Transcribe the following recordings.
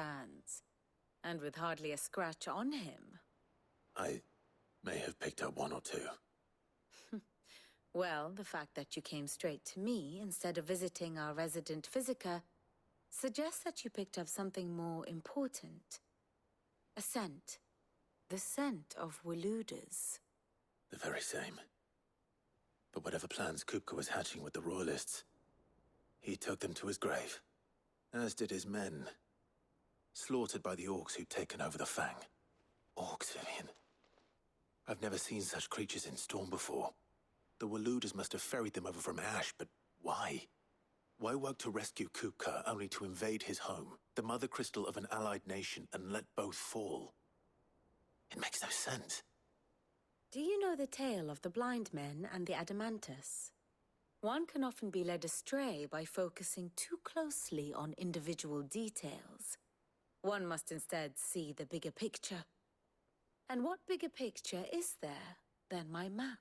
hands, and with hardly a scratch on him. I may have picked up one or two. Well, the fact that you came straight to me instead of visiting our resident physiker suggests that you picked up something more important. A scent. The scent of Waludas. The very same. But whatever plans Kupka was hatching with the Royalists, he took them to his grave. As did his men. Slaughtered by the orcs who'd taken over the Fang. Orcs, Vivian. I've never seen such creatures in Storm before. The Waludas must have ferried them over from Ash, but why? Why work to rescue Kupka only to invade his home, the mother crystal of an allied nation, and let both fall? It makes no sense. Do you know the tale of the blind men and the Adamantus? One can often be led astray by focusing too closely on individual details. One must instead see the bigger picture. And what bigger picture is there than my map?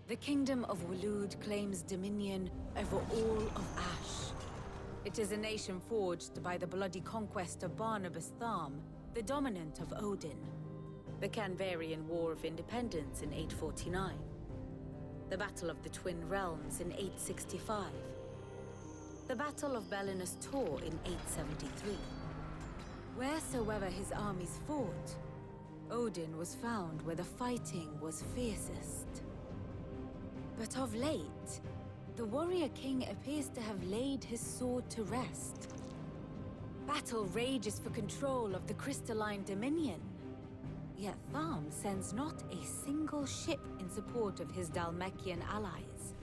The Kingdom of Waloed claims dominion over all of Ash. It is a nation forged by the bloody conquest of Barnabas Tharm, the dominant of Odin. The Canvarian War of Independence in 849. The Battle of the Twin Realms in 865. The Battle of Belinus Tor in 873. Wheresoever his armies fought, Odin was found where the fighting was fiercest. But of late, the warrior king appears to have laid his sword to rest. Battle rages for control of the crystalline dominion. Yet Tharm sends not a single ship in support of his Dhalmekian allies.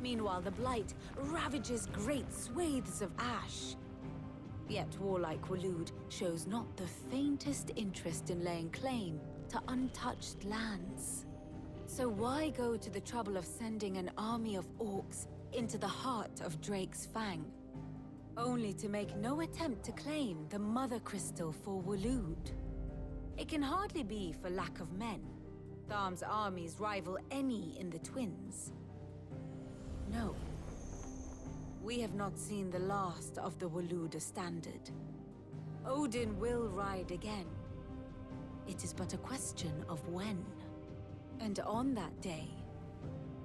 Meanwhile, the Blight ravages great swathes of Ash. Yet warlike Waloed shows not the faintest interest in laying claim to untouched lands. So why go to the trouble of sending an army of orcs into the heart of Drake's Fang, only to make no attempt to claim the Mother Crystal for Waloed? It can hardly be for lack of men. Tharm's armies rival any in the Twins. No. We have not seen the last of the Waluda standard. Odin will ride again. It is but a question of when. And on that day,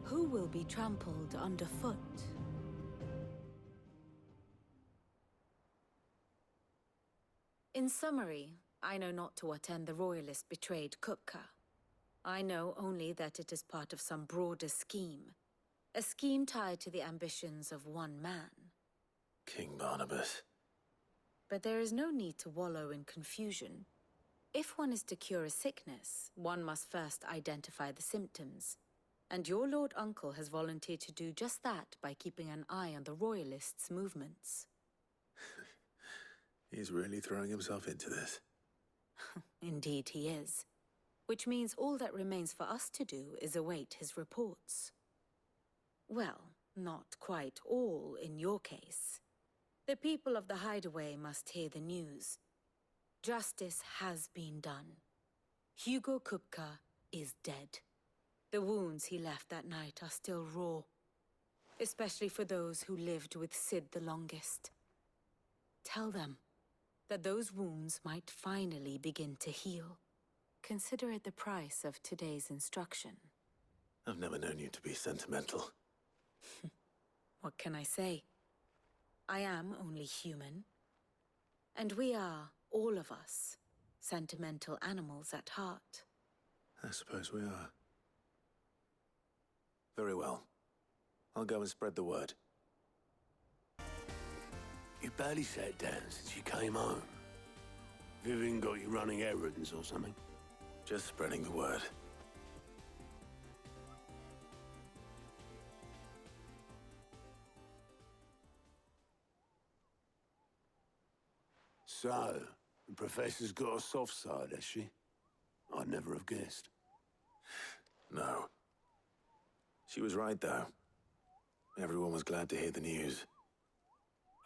who will be trampled underfoot? In summary, I know not to what end the Royalists betrayed Kupka. I know only that it is part of some broader scheme. A scheme tied to the ambitions of one man. King Barnabas. But there is no need to wallow in confusion. If one is to cure a sickness, one must first identify the symptoms. And your Lord Uncle has volunteered to do just that by keeping an eye on the Royalists' movements. He's really throwing himself into this. Indeed he is. Which means all that remains for us to do is await his reports. Well, not quite all in your case. The people of the Hideaway must hear the news. Justice has been done. Hugo Kupka is dead. The wounds he left that night are still raw. Especially for those who lived with Sid the longest. Tell them that those wounds might finally begin to heal. Consider it the price of today's instruction. I've never known you to be sentimental. What can I say? I am only human. And we are, all of us, sentimental animals at heart. I suppose we are. Very well. I'll go and spread the word. You barely sat down since you came home. Vivian got you running errands or something? Just spreading the word. So, the Professor's got a soft side, has she? I'd never have guessed. No. She was right, though. Everyone was glad to hear the news.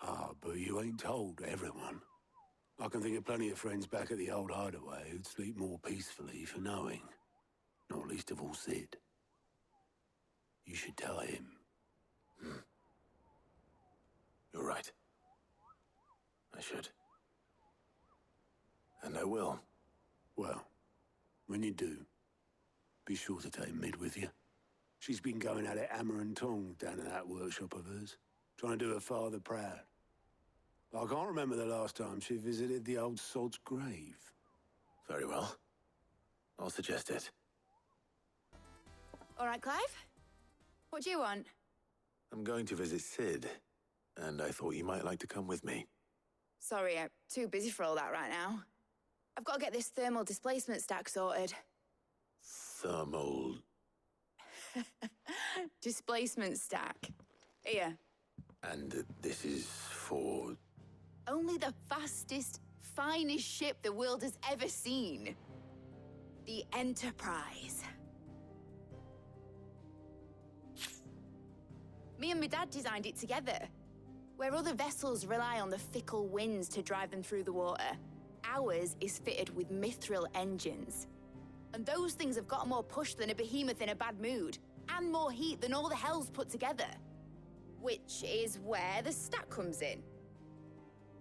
Ah, but you ain't told everyone. I can think of plenty of friends back at the old hideaway who'd sleep more peacefully for knowing. Not least of all Sid. You should tell him. You're right. I should. And I will. Well, when you do, be sure to take Mid with you. She's been going at it hammer and tongs down in that workshop of hers, trying to do her father proud. I can't remember the last time she visited the old sod's grave. Very well. I'll suggest it. All right, Clive? What do you want? I'm going to visit Sid, and I thought you might like to come with me. Sorry, I'm too busy for all that right now. I've got to get this thermal displacement stack sorted. Thermal... Displacement stack. Here. And this is for... Only the fastest, finest ship the world has ever seen. The Enterprise. Me and my dad designed it together. Where other vessels rely on the fickle winds to drive them through the water, ours is fitted with mithril engines. And those things have got more push than a behemoth in a bad mood, and more heat than all the hells put together. Which is where the stack comes in.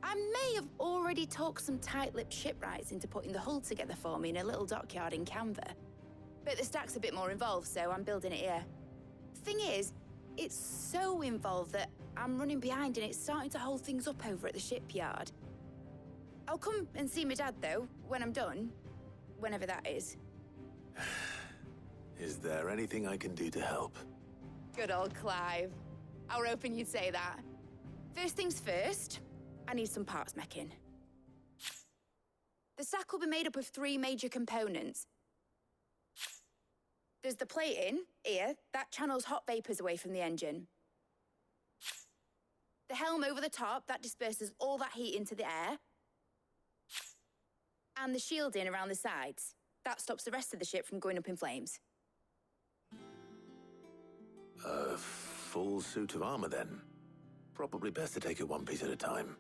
I may have already talked some tight-lipped shipwrights into putting the hull together for me in a little dockyard in Canva. But the stack's a bit more involved, so I'm building it here. Thing is, it's so involved that I'm running behind and it's starting to hold things up over at the shipyard. I'll come and see my dad, though, when I'm done. Whenever that is. Is there anything I can do to help? Good old Clive. I were hoping you'd say that. First things first, I need some parts meching. The stack will be made up of 3 major components. There's the plating, here, that channels hot vapors away from the engine. The helm over the top, that disperses all that heat into the air. And the shielding around the sides. That stops the rest of the ship from going up in flames. A full suit of armor, then? Probably best to take it one piece at a time.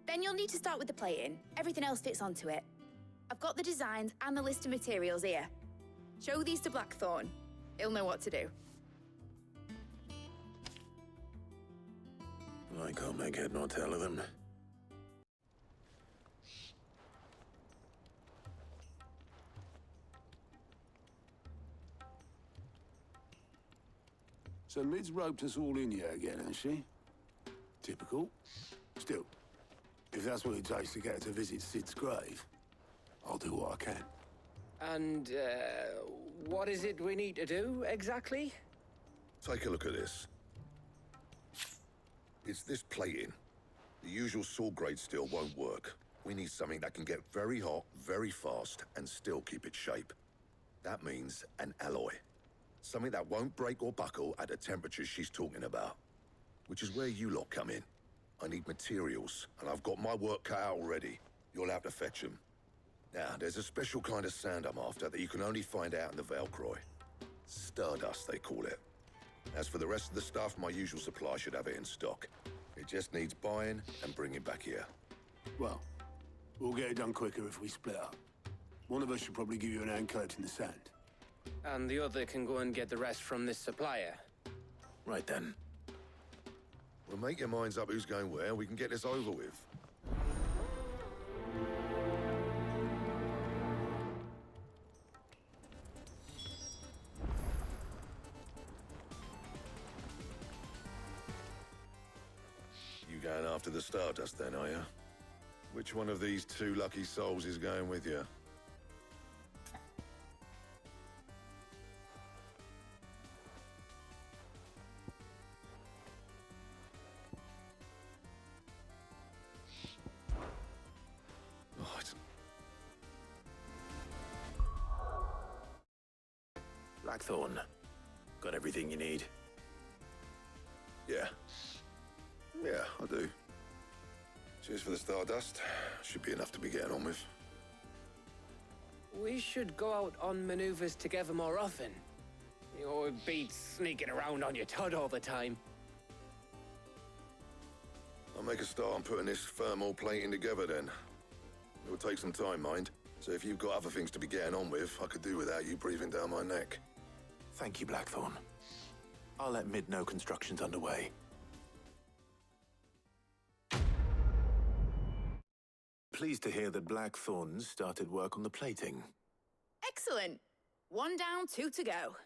Then you'll need to start with the plating. Everything else fits onto it. I've got the designs and the list of materials here. Show these to Blackthorn. He'll know what to do. I can't make head nor tail of them. So Mid's roped us all in here again, has she? Typical. Still, if that's what it takes to get her to visit Sid's grave, I'll do what I can. And, what is it we need to do, exactly? Take a look at this. It's this plating. The usual sword-grade steel won't work. We need something that can get very hot, very fast, and still keep its shape. That means an alloy. Something that won't break or buckle at the temperatures she's talking about. Which is where you lot come in. I need materials, and I've got my work cut out already. You'll have to fetch them. Now, there's a special kind of sand I'm after that you can only find out in the Valcroy. Stardust, they call it. As for the rest of the stuff, my usual supply should have it in stock. It just needs buying and bringing back here. Well, we'll get it done quicker if we split up. One of us should probably give you an hand collecting the sand. And the other can go and get the rest from this supplier. Right then. Well, make your minds up who's going where, and we can get this over with. You going after the Stardust then, are you? Which one of these 2 lucky souls is going with you? Blackthorn. Got everything you need? Yeah. Yeah, I do. Cheers for the Stardust. Should be enough to be getting on with. We should go out on maneuvers together more often. You'll be sneaking around on your Todd all the time. I'll make a start on putting this thermal plating together then. It'll take some time, mind. So if you've got other things to be getting on with, I could do without you breathing down my neck. Thank you, Blackthorn. I'll let Mid know construction's underway. Pleased to hear that Blackthorn's started work on the plating. Excellent. 1 down, 2 to go.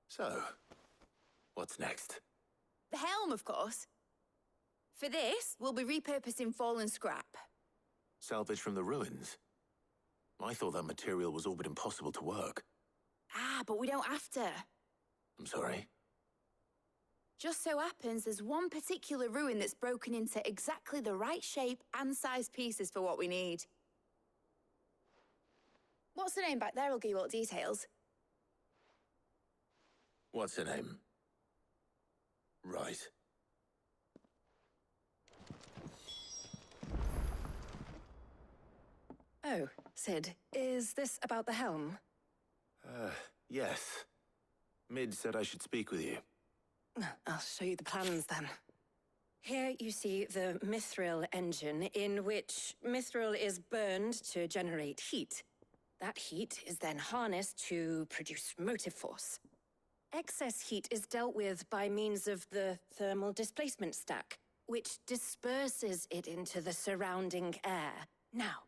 So, what's next? The helm, of course. For this, we'll be repurposing fallen scrap. Salvage from the ruins? I thought that material was all but impossible to work. Ah, but we don't have to. I'm sorry. Just so happens there's one particular ruin that's broken into exactly the right shape and size pieces for what we need. What's the name back there? I'll give you all the details. What's her name? Right. Oh, Sid, is this about the helm? Yes. Mid said I should speak with you. I'll show you the plans then. Here you see the mithril engine, in which mithril is burned to generate heat. That heat is then harnessed to produce motive force. Excess heat is dealt with by means of the thermal displacement stack, which disperses it into the surrounding air. Now,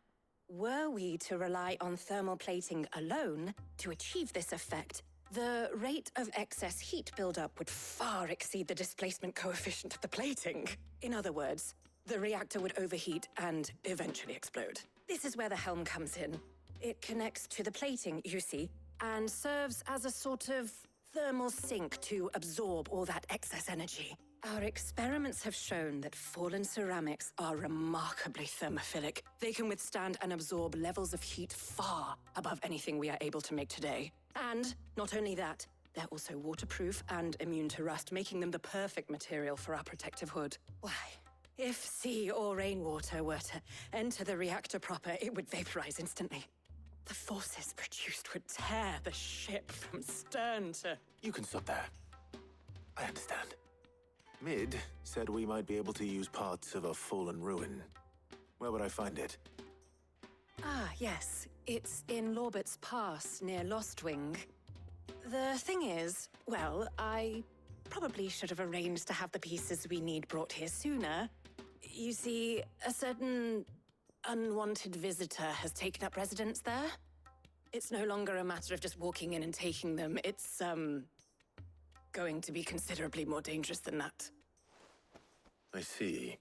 were we to rely on thermal plating alone to achieve this effect, the rate of excess heat buildup would far exceed the displacement coefficient of the plating. In other words, the reactor would overheat and eventually explode. This is where the helm comes in. It connects to the plating, you see, and serves as a sort of thermal sink to absorb all that excess energy. Our experiments have shown that fallen ceramics are remarkably thermophilic. They can withstand and absorb levels of heat far above anything we are able to make today. And not only that, they're also waterproof and immune to rust, making them the perfect material for our protective hood. Why, if sea or rainwater were to enter the reactor proper, it would vaporize instantly. The forces produced would tear the ship from stern to... You can stop there. I understand. Mid said we might be able to use parts of a fallen ruin. Where would I find it? Ah, yes. It's in Lorbert's Pass, near Lostwing. The thing is, well, I probably should have arranged to have the pieces we need brought here sooner. You see, a certain unwanted visitor has taken up residence there. It's no longer a matter of just walking in and taking them. It's, going to be considerably more dangerous than that. I see.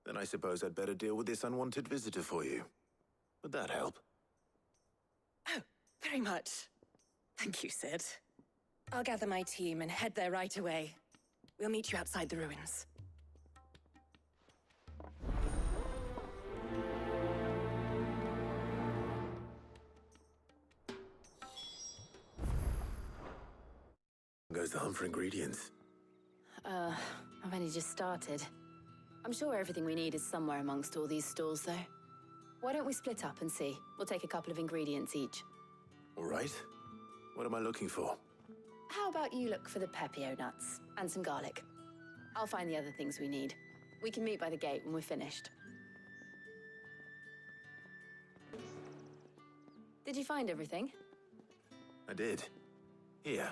Then I suppose I'd better deal with this unwanted visitor for you. Would that help? Oh, very much. Thank you, Sid. I'll gather my team and head there right away. We'll meet you outside the ruins. Goes the hunt for ingredients. I've only just started. I'm sure everything we need is somewhere amongst all these stores, though. Why don't we split up and see? We'll take a couple of ingredients each. All right. What am I looking for? How about you look for the pepio nuts and some garlic? I'll find the other things we need. We can meet by the gate when we're finished. Did you find everything? I did. Here.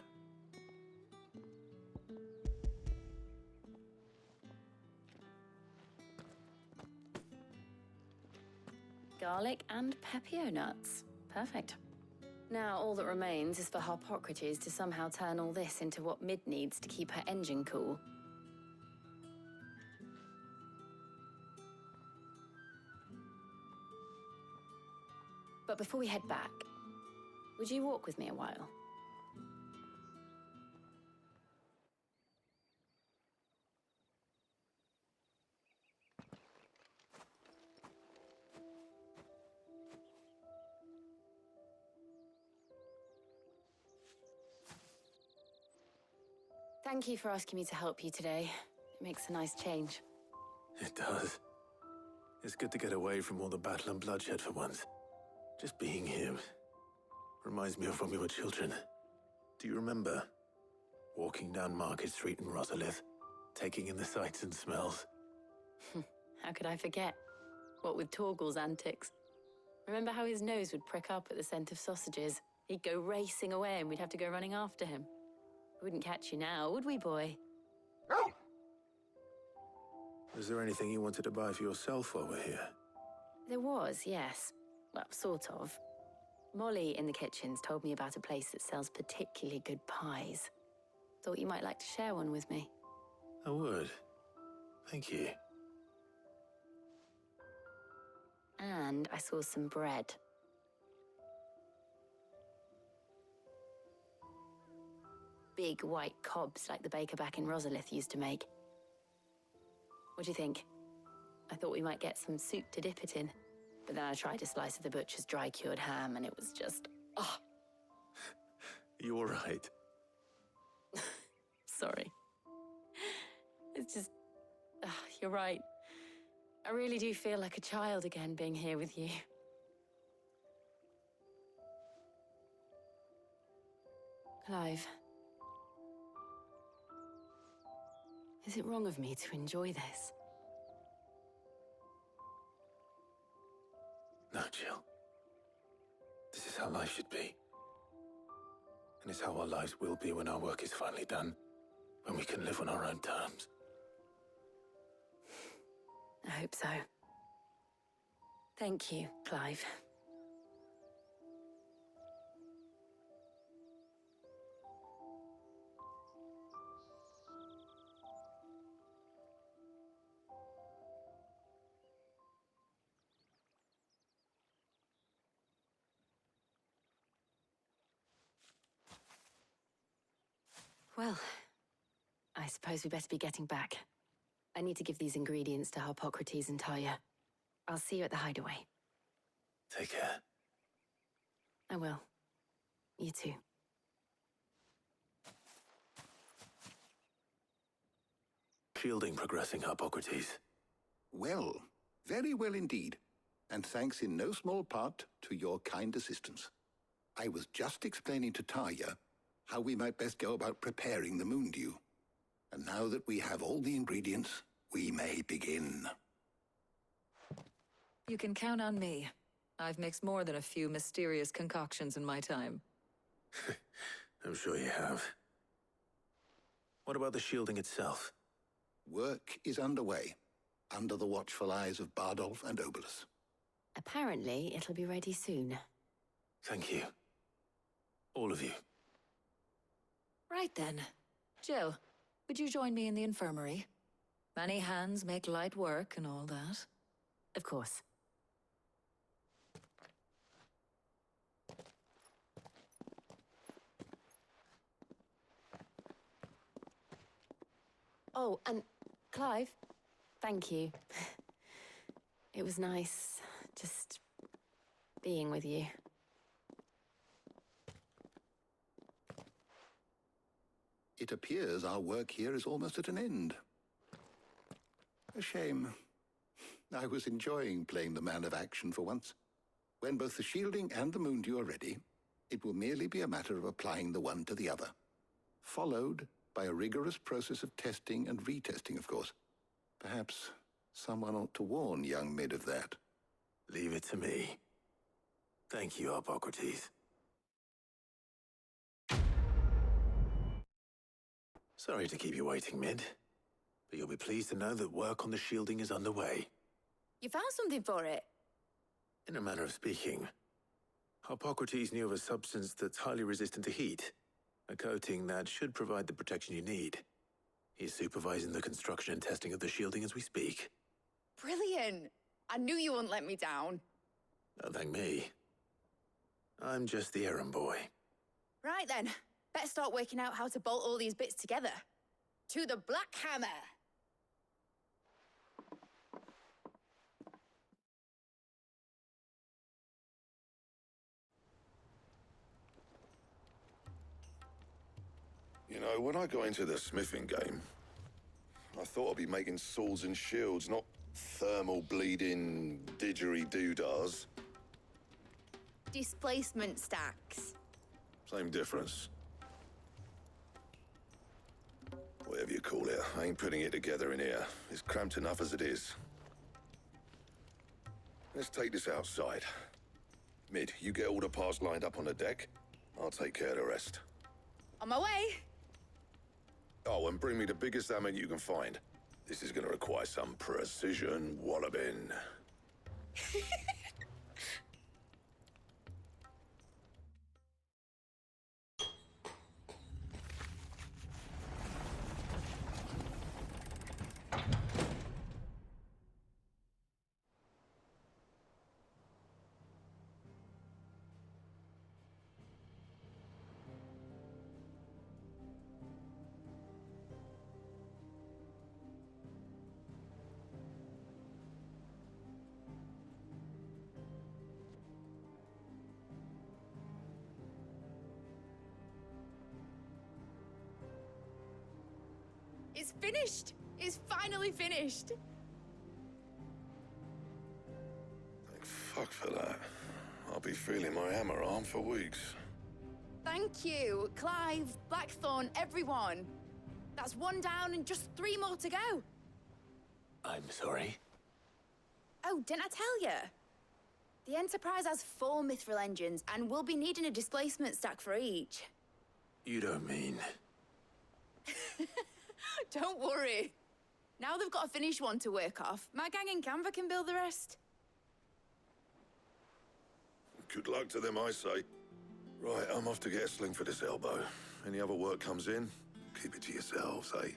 Garlic and pepio nuts. Perfect. Now all that remains is for Harpocrates to somehow turn all this into what Mid needs to keep her engine cool. But before we head back, would you walk with me a while? Thank you for asking me to help you today. It makes a nice change. It does. It's good to get away from all the battle and bloodshed for once. Just being here reminds me of when we were children. Do you remember? Walking down Market Street in Rosalith, taking in the sights and smells. How could I forget? What with Torgal's antics. Remember how his nose would prick up at the scent of sausages? He'd go racing away and we'd have to go running after him. We wouldn't catch you now, would we, boy? Is there anything you wanted to buy for yourself while we're here? There was, yes. Well, sort of. Molly in the kitchens told me about a place that sells particularly good pies. Thought you might like to share one with me. I would. Thank you. And I saw some bread. Big white cobs like the baker back in Rosalith used to make. What do you think? I thought we might get some soup to dip it in. But then I tried a slice of the butcher's dry-cured ham and it was just... oh. You all right? Sorry. It's just... you're right. I really do feel like a child again being here with you. Clive. Is it wrong of me to enjoy this? No, Jill. This is how life should be. And it's how our lives will be when our work is finally done. When we can live on our own terms. I hope so. Thank you, Clive. Well, I suppose we better be getting back. I need to give these ingredients to Harpocrates and Talia. I'll see you at the hideaway. Take care. I will. You too. Shielding progressing, Harpocrates. Well, very well indeed. And thanks in no small part to your kind assistance. I was just explaining to Talia how we might best go about preparing the moon dew. And now that we have all the ingredients, we may begin. You can count on me. I've mixed more than a few mysterious concoctions in my time. I'm sure you have. What about the shielding itself? Work is underway, under the watchful eyes of Bardolph and Obolus. Apparently, it'll be ready soon. Thank you. All of you. Right then. Jill, would you join me in the infirmary? Many hands make light work and all that. Of course. Oh, and Clive, thank you. It was nice, just being with you. It appears our work here is almost at an end. A shame. I was enjoying playing the man of action for once. When both the shielding and the moon dew are ready, it will merely be a matter of applying the one to the other. Followed by a rigorous process of testing and retesting, of course. Perhaps someone ought to warn young Mid of that. Leave it to me. Thank you, Harpocrates. Sorry to keep you waiting, Mid. But you'll be pleased to know that work on the shielding is underway. You found something for it? In a manner of speaking, Harpocrates knew of a substance that's highly resistant to heat. A coating that should provide the protection you need. He's supervising the construction and testing of the shielding as we speak. Brilliant! I knew you wouldn't let me down. Don't thank me. I'm just the errand boy. Right then, better start working out how to bolt all these bits together. To the Black Hammer! You know, when I got into the smithing game, I thought I'd be making swords and shields, not thermal bleeding didgeridoo-dahs. Displacement stacks. Same difference. Whatever you call it, I ain't putting it together in here. It's cramped enough as it is. Let's take this outside. Mid, you get all the parts lined up on the deck. I'll take care of the rest. On my way. Oh, and bring me the biggest hammer you can find. This is gonna require some precision walloping. It's finished. It's finally finished. Thank fuck for that. I'll be feeling my hammer arm for weeks. Thank you, Clive, Blackthorn, everyone. That's one down and just 3 more to go. I'm sorry. Oh, didn't I tell you? The Enterprise has 4 mithril engines, and we'll be needing a displacement stack for each. You don't mean... Don't worry. Now they've got a finished one to work off. My gang in Canva can build the rest. Good luck to them, I say. Right, I'm off to get a sling for this elbow. Any other work comes in, keep it to yourselves, eh?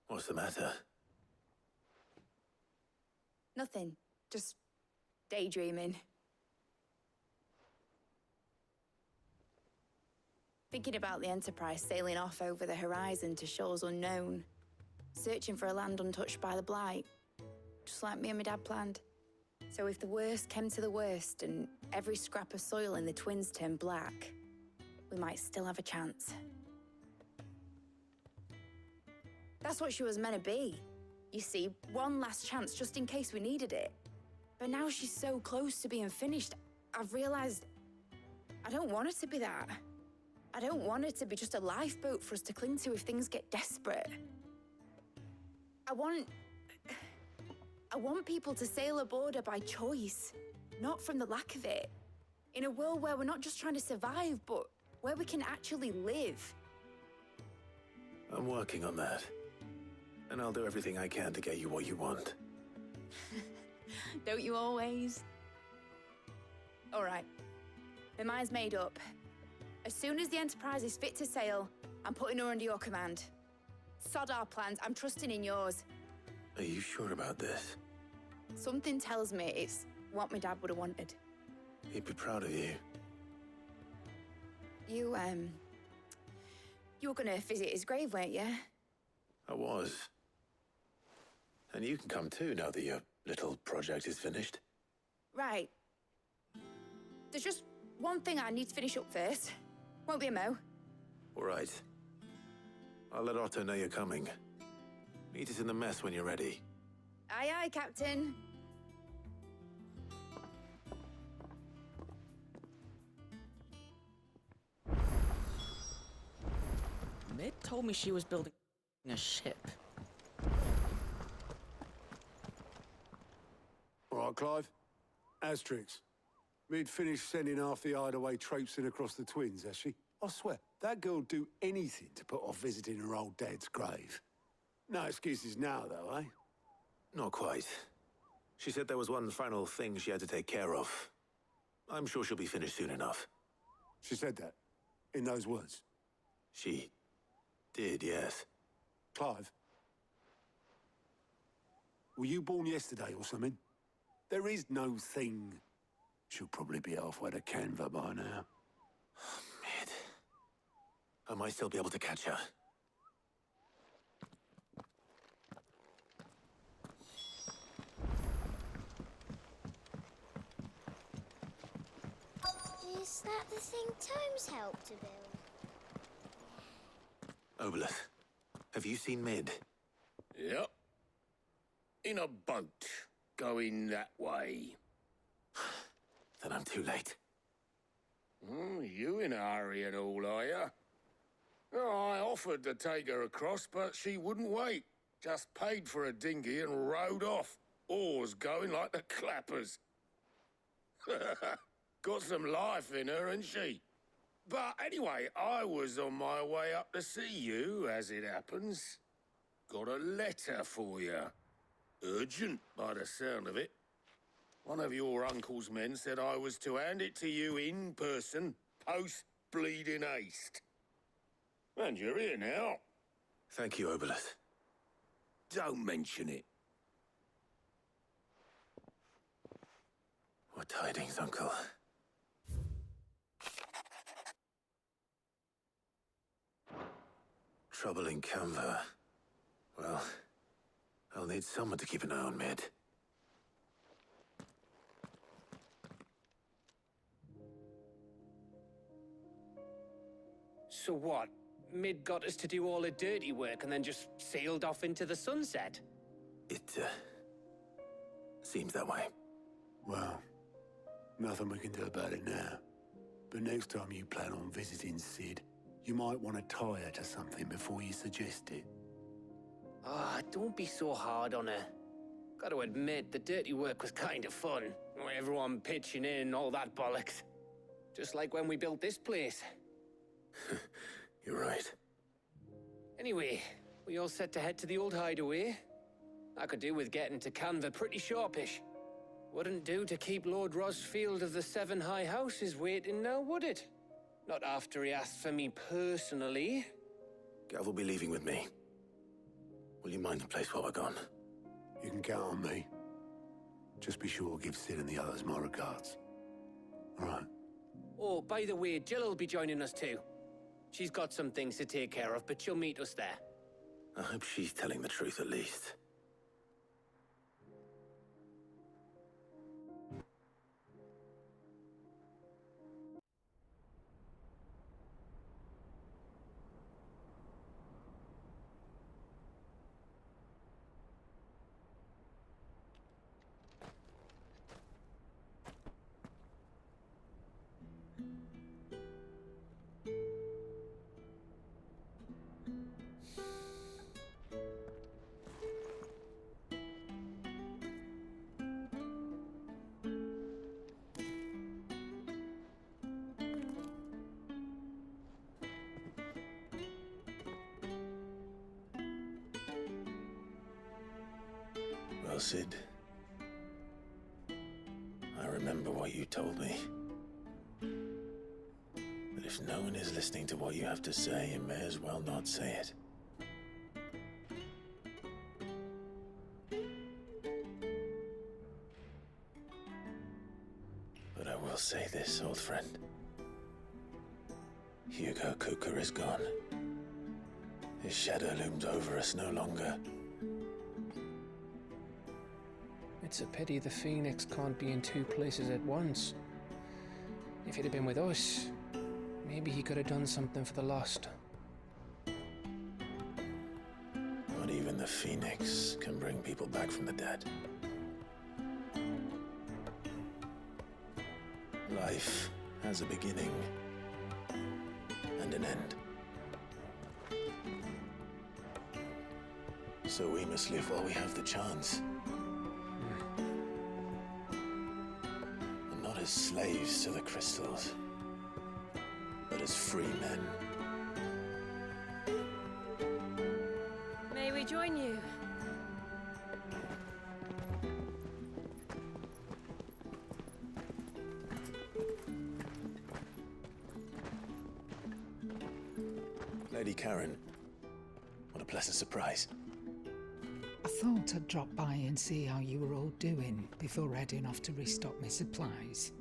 What's the matter? Nothing. Just daydreaming. Thinking about the Enterprise sailing off over the horizon to shores unknown. Searching for a land untouched by the Blight. Just like me and my dad planned. So if the worst came to the worst and every scrap of soil in the Twins turned black, we might still have a chance. That's what she was meant to be. You see, one last chance just in case we needed it. But now she's so close to being finished, I've realized I don't want it to be that. I don't want it to be just a lifeboat for us to cling to if things get desperate. I want people to sail aboard her by choice, not from the lack of it. In a world where we're not just trying to survive, but where we can actually live. I'm working on that. And I'll do everything I can to get you what you want. Don't you always? All right. My mind's made up. As soon as the Enterprise is fit to sail, I'm putting her under your command. Sod our plans, I'm trusting in yours. Are you sure about this? Something tells me it's what my dad would have wanted. He'd be proud of you. You were gonna visit his grave, weren't you? I was. And you can come too now that your little project is finished. Right. There's just one thing I need to finish up first. Won't be a mo. All right. I'll let Otto know you're coming. Meet us in the mess when you're ready. Aye, aye, Captain. Mid told me she was building a ship. All right, Clive. Asterix. Mid finished sending half the hideaway traipsing across the Twins, has she? I swear, that girl'd do anything to put off visiting her old dad's grave. No excuses now, though, eh? Not quite. She said there was one final thing she had to take care of. I'm sure she'll be finished soon enough. She said that? In those words? She did, yes. Clive? Were you born yesterday or something? There is no thing. She'll probably be halfway to Canva by now. Mid. I might still be able to catch her. Is that the thing Tomes helped to build? Obolus, have you seen Mid? Yep. in a boat, going that way. Then I'm too late. You in a hurry and all, are you? Oh, I offered to take her across, but she wouldn't wait. Just paid for a dinghy and rowed off. Oars going like the clappers. Got some life in her, ain't she? But anyway, I was on my way up to see you, as it happens. Got a letter for you. Urgent, by the sound of it. One of your uncle's men said I was to hand it to you in person, post-bleeding haste. And you're here now. Thank you, Obolus. Don't mention it. What tidings, Uncle? Trouble in Canva. Well, I'll need someone to keep an eye on Mid. So what? Mid got us to do all the dirty work and then just sailed off into the sunset? It, seems that way. Well, nothing we can do about it now. But next time you plan on visiting Sid, you might want to tie her to something before you suggest it. Ah, don't be so hard on her. Gotta admit, the dirty work was kind of fun. Everyone pitching in, all that bollocks. Just like when we built this place. You're right. Anyway, we all set to head to the old hideaway. I could do with getting to Canva pretty sharpish. Wouldn't do to keep Lord Rosfield of the Seven High Houses waiting now, would it? Not after he asked for me personally. Gav will be leaving with me. Will you mind the place while we're gone? You can count on me. Just be sure to give Sid and the others my regards. All right. Oh, by the way, Jill will be joining us too. She's got some things to take care of, but she'll meet us there. I hope she's telling the truth at least. Well, Sid, I remember what you told me. That if no one is listening to what you have to say, you may as well not say it. But I will say this, old friend. Hugo Cooker is gone. His shadow looms over us no longer. It's a pity the Phoenix can't be in two places at once. If he'd have been with us, maybe he could have done something for the Lost. Not even the Phoenix can bring people back from the dead. Life has a beginning and an end. So we must live while we have the chance. And not as slaves to the crystals, but as free men. May we join you? Lady Karen, what a pleasant surprise. I thought I'd drop by and see how you were all doing before heading off to restock my supplies.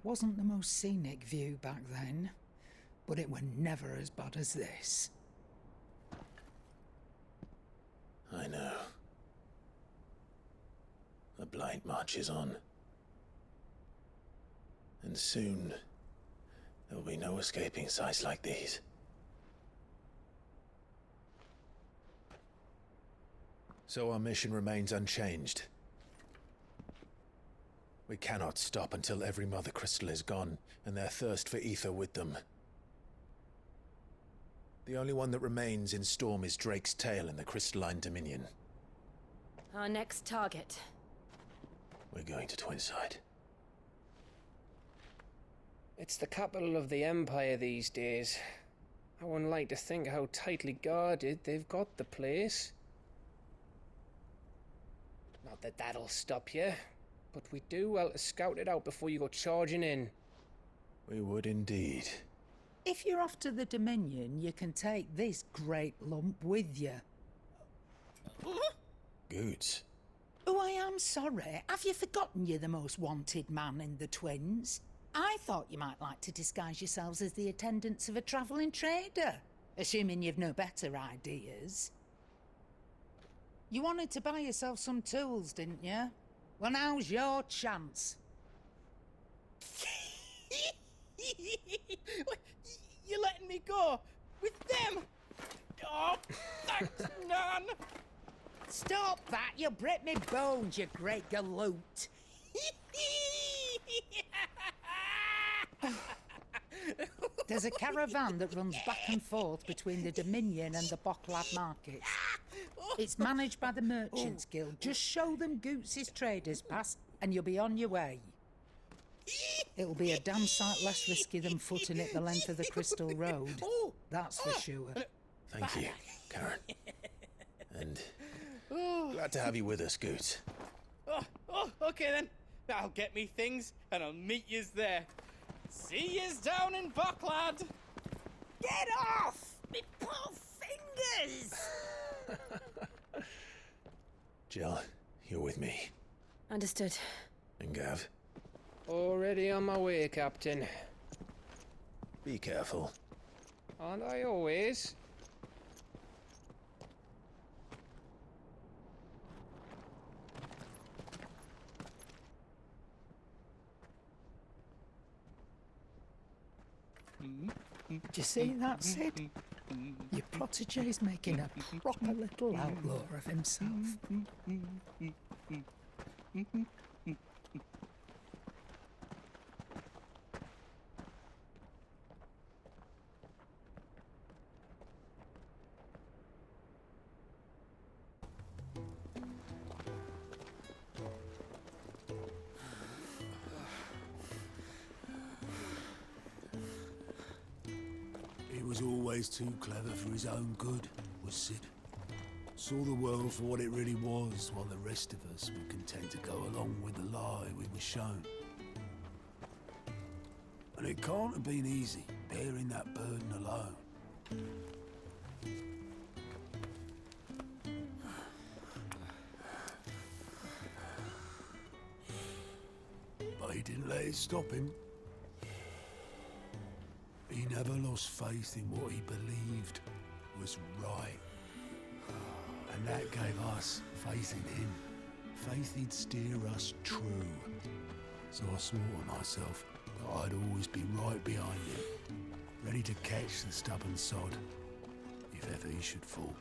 It wasn't the most scenic view back then, but it were never as bad as this. I know. The Blight marches on. And soon, there'll be no escaping sights like these. So our mission remains unchanged. We cannot stop until every Mother Crystal is gone, and their thirst for ether with them. The only one that remains in Storm is Drake's Tail in the Crystalline Dominion. Our next target. We're going to Twinside. It's the capital of the Empire these days. I wouldn't like to think how tightly guarded they've got the place. Not that that'll stop you, but we do well to scout it out before you go charging in. We would indeed. If you're off to the Dominion, you can take this great lump with you. Goods. Oh, I am sorry. Have you forgotten you're the most wanted man in the Twins? I thought you might like to disguise yourselves as the attendants of a travelling trader, assuming you've no better ideas. You wanted to buy yourself some tools, didn't you? Well, now's your chance. You're letting me go? With them? Oh, thanks, Nan! Stop that! You'll break me bones, you great galoot! There's a caravan that runs back and forth between the Dominion and the Bocklad markets. It's managed by the Merchants Guild. Just show them Goots' traders pass and you'll be on your way. It'll be a damn sight less risky than footing it the length of the Crystal Road. That's for sure. Thank you, Karen. And glad to have you with us, Goots. Okay then. I'll get me things and I'll meet yous there. See yous down in Bocklad. Get off! Me poor fingers! Jill, you're with me. Understood. And Gav? Already on my way, Captain. Be careful. Aren't I always? Do you see that, Sid? Your protege's making a proper little outlaw of himself. He was always too clever for his own good, was Sid. Saw the world for what it really was, while the rest of us were content to go along with the lie we were shown. And it can't have been easy, bearing that burden alone. But he didn't let it stop him. He never lost faith in what he believed was right. And that gave us faith in him. Faith he'd steer us true. So I swore to myself that I'd always be right behind him, ready to catch the stubborn sod, if ever he should fall.